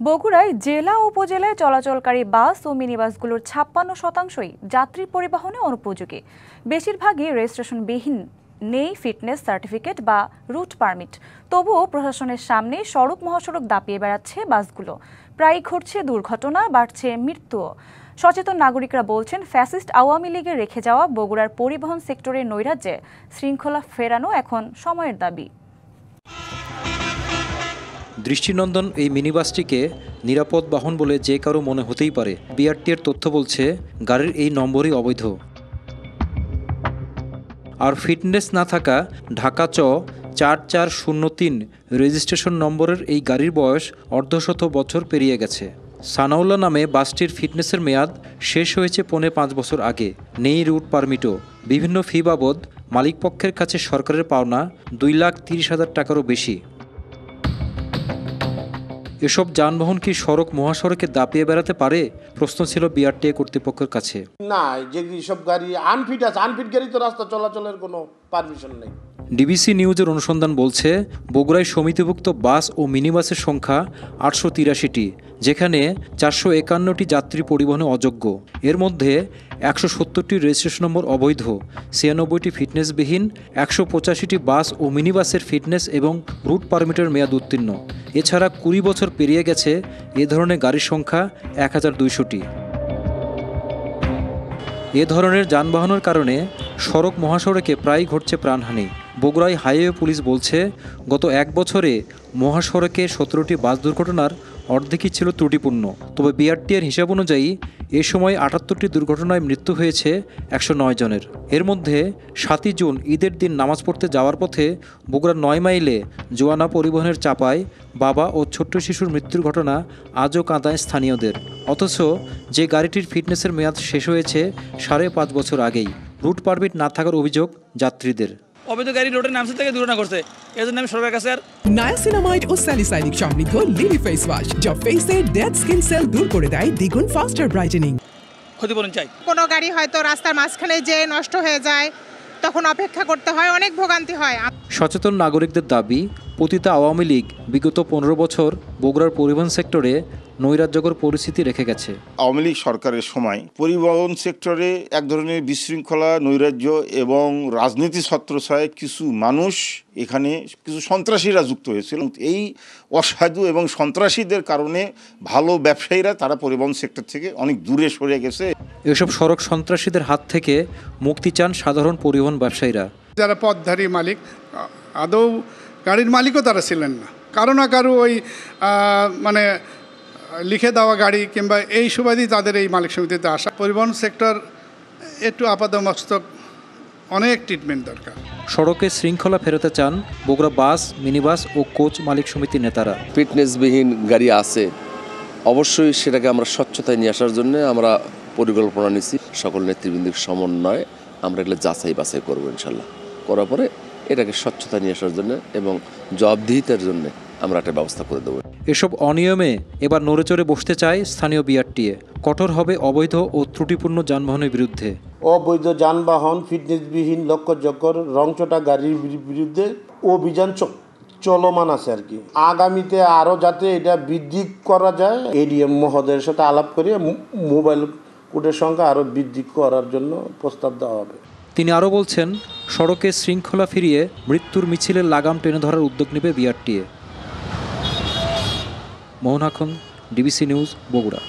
বগুড়ায় জেলা ও উপজেলায় চলাচলকারী বাস ও মিনিবাসগুলোর ৫৬%ই যাত্রী পরিবহনে অনুপযোগী। বেশিরভাগই রেজিস্ট্রেশনবিহীন, নেই ফিটনেস সার্টিফিকেট বা রুট পারমিট। তবুও প্রশাসনের সামনে সড়ক মহাসড়ক দাপিয়ে বেড়াচ্ছে বাসগুলো। প্রায়ই ঘটছে দুর্ঘটনা, বাড়ছে মৃত্যুও। সচেতন নাগরিকরা বলছেন, ফ্যাসিস্ট আওয়ামী লীগের রেখে যাওয়া বগুড়ার পরিবহন সেক্টরের নৈরাজ্যে শৃঙ্খলা ফেরানো এখন সময়ের দাবি। দৃষ্টিনন্দন এই মিনিবাসটিকে নিরাপদ বাহন বলে যে কারো মনে হতেই পারে। বিআরটিএর তথ্য বলছে গাড়ির এই নম্বরই অবৈধ। আর ফিটনেস না থাকা ঢাকা চ ৪৪০৩ রেজিস্ট্রেশন নম্বরের এই গাড়ির বয়স অর্ধশত বছর পেরিয়ে গেছে। সানাউল্লাহ নামে বাসটির ফিটনেসের মেয়াদ শেষ হয়েছে ৫.৫ বছর আগে। নেই রুট পারমিটও। বিভিন্ন ফি বাবদ মালিকপক্ষের কাছে সরকারের পাওনা ২,৩০,০০০ টাকারও বেশি। এসব যানবাহন কি সড়ক মহাসড়কে দাপিয়ে বেড়াতে পারে? প্রশ্ন ছিল বিআরটিএ কর্তৃপক্ষের কাছে। না, যেসব গাড়ি আনফিট আছে, আনফিট গাড়ি তো রাস্তা চলাচলের কোনো পারমিশন নেই। ডিবিসি নিউজের অনুসন্ধান বলছে, বগুড়ায় সমিতিভুক্ত বাস ও মিনিবাসের সংখ্যা ৮৮৩টি, যেখানে ৪৫১টি যাত্রী পরিবহনে অযোগ্য। এর মধ্যে ১৭০টি রেজিস্ট্রেশন নম্বর অবৈধ, ৯৬টি ফিটনেসবিহীন, ১৮৫টি বাস ও মিনিবাসের ফিটনেস এবং রুট পারমিটের মেয়াদ উত্তীর্ণ। এছাড়া ২০ বছর পেরিয়ে গেছে এ ধরনের গাড়ির সংখ্যা ১,২০০টি। এ ধরনের যানবাহনের কারণে সড়ক মহাসড়কে প্রায়ই ঘটছে প্রাণহানি। বগুড়ায় হাইওয়ে পুলিশ বলছে, গত এক বছরে মহাসড়কে ১৭টি বাস দুর্ঘটনার অর্ধেকই ছিল ত্রুটিপূর্ণ। তবে বিআরটিএর হিসাব অনুযায়ী এ সময় ৭৮টি দুর্ঘটনায় মৃত্যু হয়েছে ১০৯ জনের। এর মধ্যে ৭ই জুন ঈদের দিন নামাজ পড়তে যাওয়ার পথে বগুড়ার ৯ মাইলে জোয়ানা পরিবহনের চাপায় বাবা ও ছোট্ট শিশুর মৃত্যুর ঘটনা আজও কাঁদায় স্থানীয়দের। অথচ যে গাড়িটির ফিটনেসের মেয়াদ শেষ হয়েছে ৫.৫ বছর আগেই। রুট পারমিট না থাকার অভিযোগ যাত্রীদের। অবৈধ গাড়ি রোডের নামছে থেকে দুর্ঘটনা করছে, এর জন্য আমি সরকারের কাছে নায়াসিনামাইড ও স্যালিসাইলিক সমৃদ্ধ লিলি ফেস ওয়াশ, যা ফেসের ডেড স্কিন সেল দূর করে দেয় দ্বিগুণ ফাস্টার ব্রাইটেনিং। ক্ষতিপূরণ চাই। কোনো গাড়ি হয়তো রাস্তার মাঝখানে যে নষ্ট হয়ে যায়, তখন অপেক্ষা করতে হয়, অনেক ভোগান্তি হয়। সচেতন নাগরিকদের দাবি, পতিত আওয়ামী লীগ বিগত ১৫ বছর বগুড়ার পরিবহন সেক্টরে নৈরাজ্যকর পরিস্থিতি রেখে গেছে। আওয়ামী লীগ সরকারের সময় পরিবহন সেক্টরে এক ধরনের বিশৃঙ্খলা, নৈরাজ্য এবং রাজনীতি ছত্রছায়ায় কিছু মানুষ, এখানে কিছু সন্ত্রাসীরা যুক্ত হয়েছিল। এই অসাধু এবং সন্ত্রাসীদের কারণে ভালো ব্যবসায়ীরা তারা পরিবহন সেক্টর থেকে অনেক দূরে সরে গেছে। এসব সড়ক সন্ত্রাসীদের হাত থেকে মুক্তি চান সাধারণ পরিবহন ব্যবসায়ীরা। যারা পথধারী মালিক, আদৌ গাড়ির মালিকও তারা ছিলেন না, কারো না কারো ওই মানে লিখে দেওয়া গাড়ি কিংবা এই সুবাদই তাদের এই মালিক সমিতিতে আসা। পরিবহন সেক্টর একটু আপাতমস্তক অনেক ট্রিটমেন্ট দরকার। সড়কে শৃঙ্খলা ফেরাতে চান বগুড়া বাস, মিনিবাস ও কোচ মালিক সমিতির নেতারা। ফিটনেসবিহীন গাড়ি আছে, অবশ্যই সেটাকে আমরা স্বচ্ছতায় নিয়ে আসার জন্য আমরা পরিকল্পনা নিচ্ছি। সকল নেতৃবৃন্দের সমন্বয়ে আমরা এগুলো যাচাই বাছাই করবো ইনশাল্লাহ। করার পরে এটাকে স্বচ্ছতা নিয়ে আসার জন্য এবং জবাবদিহিতার জন্য আমরা একটা ব্যবস্থা করে দেবো। এসব অনিয়মে এবার নড়েচড়ে বসতে চায় স্থানীয় বিআরটিএ। কঠোর হবে অবৈধ ও ত্রুটিপূর্ণ যানবাহনের বিরুদ্ধে। অবৈধ যানবাহন, ফিটনেসবিহীন, লক্ষ্যচক্কর, রংচটা গাড়ির বিরুদ্ধে অভিযান চলমান আছে আর কি। আগামীতে আরও যাতে এটা বৃদ্ধি করা যায়, এডিএম মহোদয়ের সাথে আলাপ করে মোবাইল কোর্টের সংখ্যা আরও বৃদ্ধি করার জন্য প্রস্তাব দেওয়া হবে। তিনি আরও বলছেন, সড়কে শৃঙ্খলা ফিরিয়ে মৃত্যুর মিছিলের লাগাম টেনে ধরার উদ্যোগ নেবে বিআরটিএ। মোহন আখন, ডিবিসি নিউজ, বগুড়া।